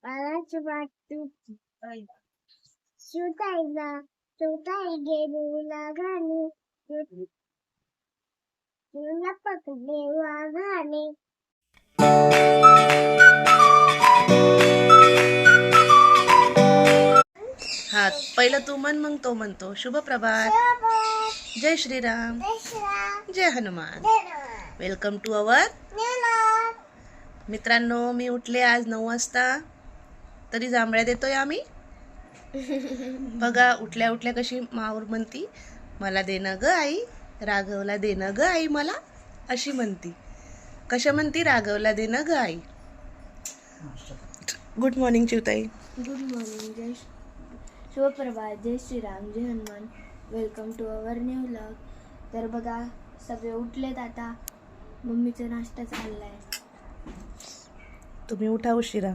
बाळाची वाटू सुताईला सुताई गेली लगाने तुला पकडले वाघाने. हा पहिलं तू म्हण मग तो म्हणतो. शुभ प्रभात, जय श्रीराम, जय हनुमान. Welcome to our. मित्रांनो, मी उठले आज 9 वाजता, तरी जांभळ्या देतोय आम्ही. बघा उठल्या उठल्या कशी माऊर म्हणती, मला देणं ग आई, राघवला देणं ग आई मला, अशी म्हणती. कशा म्हणती? राघवला देणं ग आई. गुड मॉर्निंग चिवताई. गुड मॉर्निंग, जय शुभप्रभात, जय श्रीराम, जय Hanuman. Welcome to our new vlog. तर बघा सगळे उठलेत आता. मम्मीचा नाश्ता चाललाय. तुम्ही उठा उशिरा,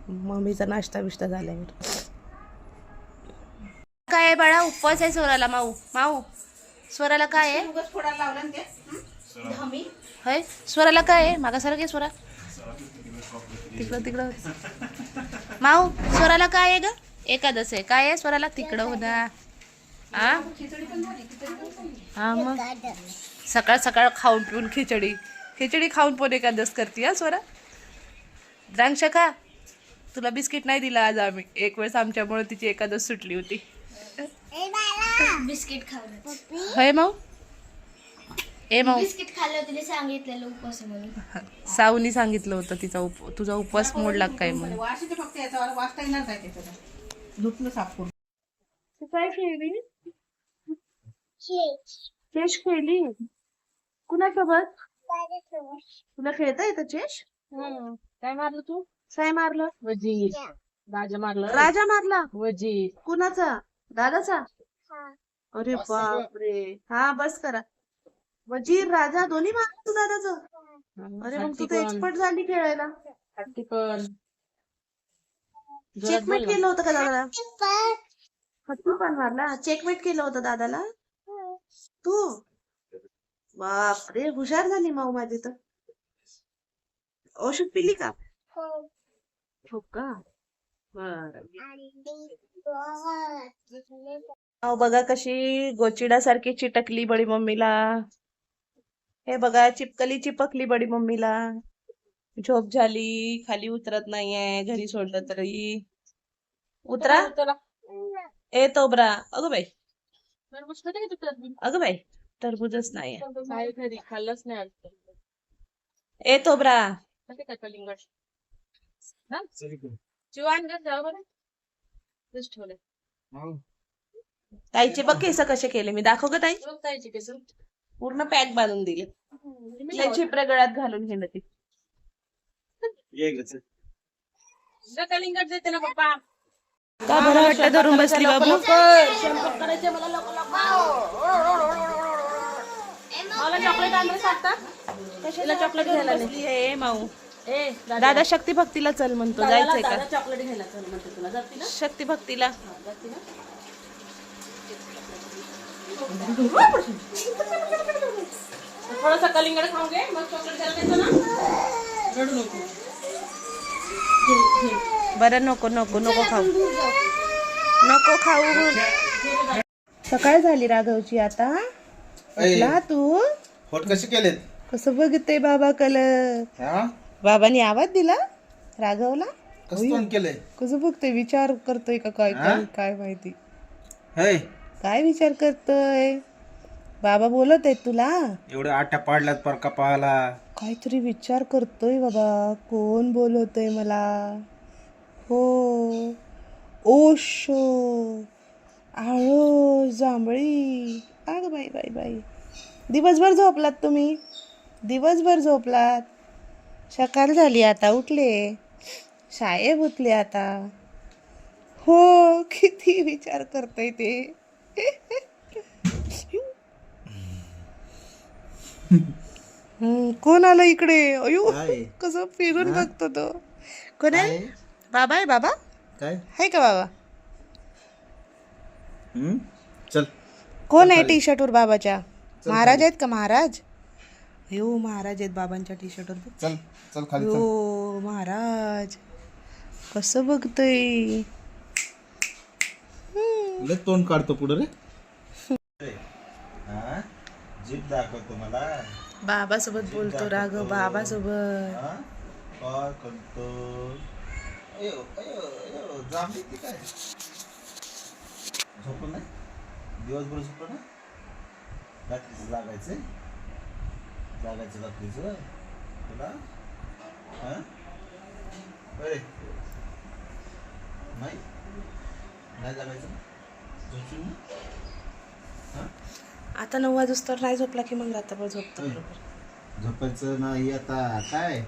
मम्मीचा नाश्ता बिष्टा झाल्यावर. काय आहे बाळा? उपवास आहे स्वराला. माऊ माऊ स्वराला काय आहे? होय, स्वराला काय आहे? मागासारखं स्वरा तिकडं तिकडं. माऊ स्वराला काय आहे ग? एकादश आहे. काय आहे स्वराला? तिकडं होता. हा मग सकाळ सकाळ खाऊन पिऊन खिचडी खिचडी खाऊन पण एकादश करते. हा स्वरा, द्रांक्ष खा. तुला बिस्किट नाही दिला आज आम्ही. एक वेळेस आमच्यामुळे तिची एकादश सुटली होती. बिस्किट खाल्लं. होय माऊ. ए माऊ, बिस्किट खाल्लं तिने सांगितलेलं उपवास म्हणून. साऊनी सांगितलं होतं तिचा तुझा उपवास मोडला काय म्हणून. काय खेळली? चेस खेळली कुणासोबत? तुला खेळता येतं चेस? काय मारलं तू? काय मारलं? वजीर. राजा मारला. राजा मारला? वजीर. कुणाचा? दादाचा? अरे बापरे. हा बस करा. वजीर राजा दोन्ही मारला तू दादाचं? अरे मग तू तर एक्सपर्ट झाली खेळायला. चेकमेट केलं होतं का दादाला? हट्टू पण मारला. चेकमेट केलं होतं दादाला तू? बापरे, हुशार झाली माऊ माझी तर. औषध पिली का? हो का? बघा कशी गोचिडासारखी चिटकली बडी मम्मीला. हे बघा चिपकली चिपकली बडी मम्मीला. झोप झाली, खाली उतरत नाहीये. घरी सोडलं तरी. उतरा. ए तोबरा. अगं बाई, अगं बाई, टरबूजच नाही. खाल्लंच नाही. ए तोबरा. ताईचे बघ केस कसे केले मी. दाखव ग ताई. पूर्ण पॅक बांधून दिले. लय छिपरे गळ्यात घालून हिंडती. का बरं वाटतं धरून बसली बाबू? चॉकलेट घ्यायला बसली आहे माऊ. दादा शक्ती भक्तीला चल म्हणतो. जायचंय का? चॉकलेट घ्यायला चल म्हणतो तुला. शक्ती भक्तीला. थोडासा कलिंगड खाऊ घे, मग चॉकलेट द्यायला ना. रडू नको. बरं नको नको नको खाऊ, नको खाऊ. सकाळ झाली राघवची आता. उठला तू? फोट कसे केलेत? कसं बघते बाबा कलर. बाबांनी आवाज दिला राघवला. कसं केलंय? कसं बघतोय? विचार करतोय का काय? काय माहिती काय विचार करतोय. बाबा बोलत आहेत तुला. एवढ्या आट्या पाडल्यात पर कपाळाला. काहीतरी विचार करतोय बाबा. कोण बोलवतोय मला? हो, ओशो, आळो, जांभळी. अग बाई बाई बाई. दिवसभर झोपलात तुम्ही? दिवसभर झोपलात. सकाळ झाली आता. उठले, साहेब उठले आता. हो, किती विचार करतोय ते. कोण आलं इकडे? अयो कसं फिरून बघतो तो. कोण आहे? बाबा आहे. बाबा काय आहे का बाबा? चल. कोण आहे टी शर्ट वर बाबाच्या? महाराज आहेत का? महाराज. यो महाराज आहेत बाबांच्या टी शर्ट वर. चल चल खाली. यो महाराज. कसं बघतोय. लय तोंड काढतो पुढे रे. हा जीभ दाखवतो मला. बाबासोबत बोलतो राघव, बाबासोबत. हा काय करतो. अयो अयो अयो जांभळी ती काय झोपलं नाही दिवसभर झोपलं ना. रात्रीचं जागायचं रात्रीचं तुला. हा अरे नाही नाही जागायचं झोपशील ना. हा आता 9 वाजता नाही झोपला की मग रात्रभर झोपतो बरोबर. झोपायचं नाही आता काय.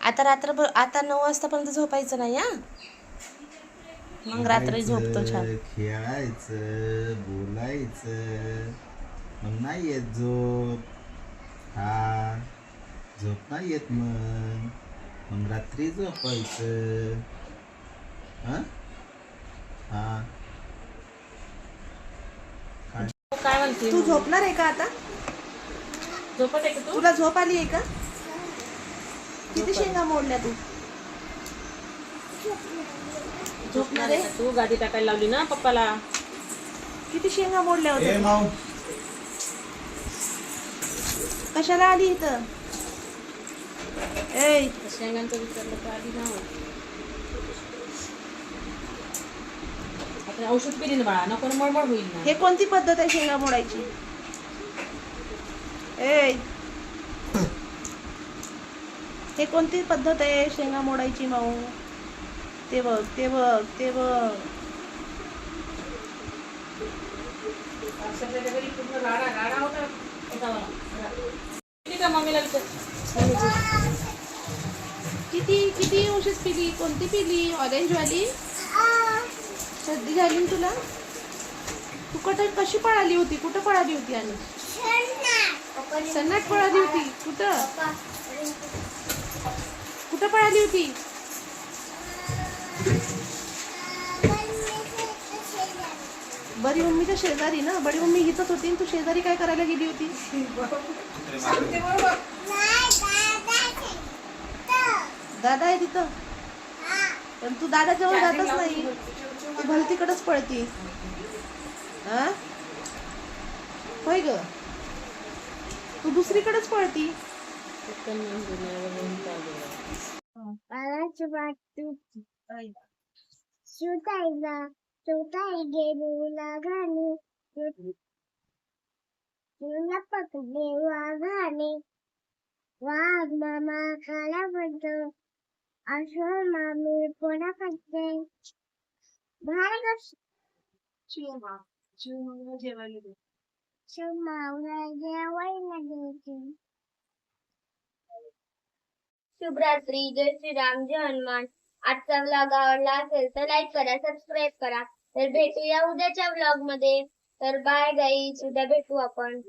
आता रात्रभर, आता 9 वाजतापर्यंत झोपायचं नाही हा. मग रात्री झोपतो छान. खेळायचं बोलायचं मग नाही येत झोप. हा झोप नाही येत मग रात्री झोपायचं. हा हा काय म्हणते तू? झोपणार आहे का आता? झोपत आहे का तू? तुला झोप आली आहे का? किती शेंगा मोडल्या तू? झोपणार आहे तू? गाडी टाकायला लावली ना पप्पाला. किती शेंगा मोडल्या होत्या? माऊ कशाला आली इथं? ए शेंगांचं विचारलं तर आली ना. आता औषध पिली ना बाळा, नको मळमळ होईल ना. हे कोणती पद्धत आहे शेंगा मोडायची? ए हे कोणती पद्धत आहे शेंगा मोडायची माऊ? ते बघ ते बघ ते बघ. किती किती औषध पिली? कोणती पिली? ऑरेंज वाली? सर्दी झाली ना तुला? तू कशी पळाली होती? कुठं पळाली होती? आणि सन्नाट पळाली होती? कुठं कुठं पळाली होती? बडी मम्मीच्या शेजारी ना. बडी मम्मी इथंच होती, तू शेजारी काय करायला गेली होती? दादा आहे तिथं, पण तू दादा जवळ जातच नाही. तू भलतीकडेच पळती. हा होय ग, तू दुसरीकडेच पळती. वाघ मामा खाला पडतो असं मामी पोळा खाते. बाहेर शुभरात्री. जय श्रीराम, जय हनुमान. आजचा व्लॉग आवडला असेल तर लाईक करा, सबस्क्राईब करा. तर भेटूया उद्याच्या व्लॉग मध्ये. तर बाय गाईज, उद्या भेटू आपण.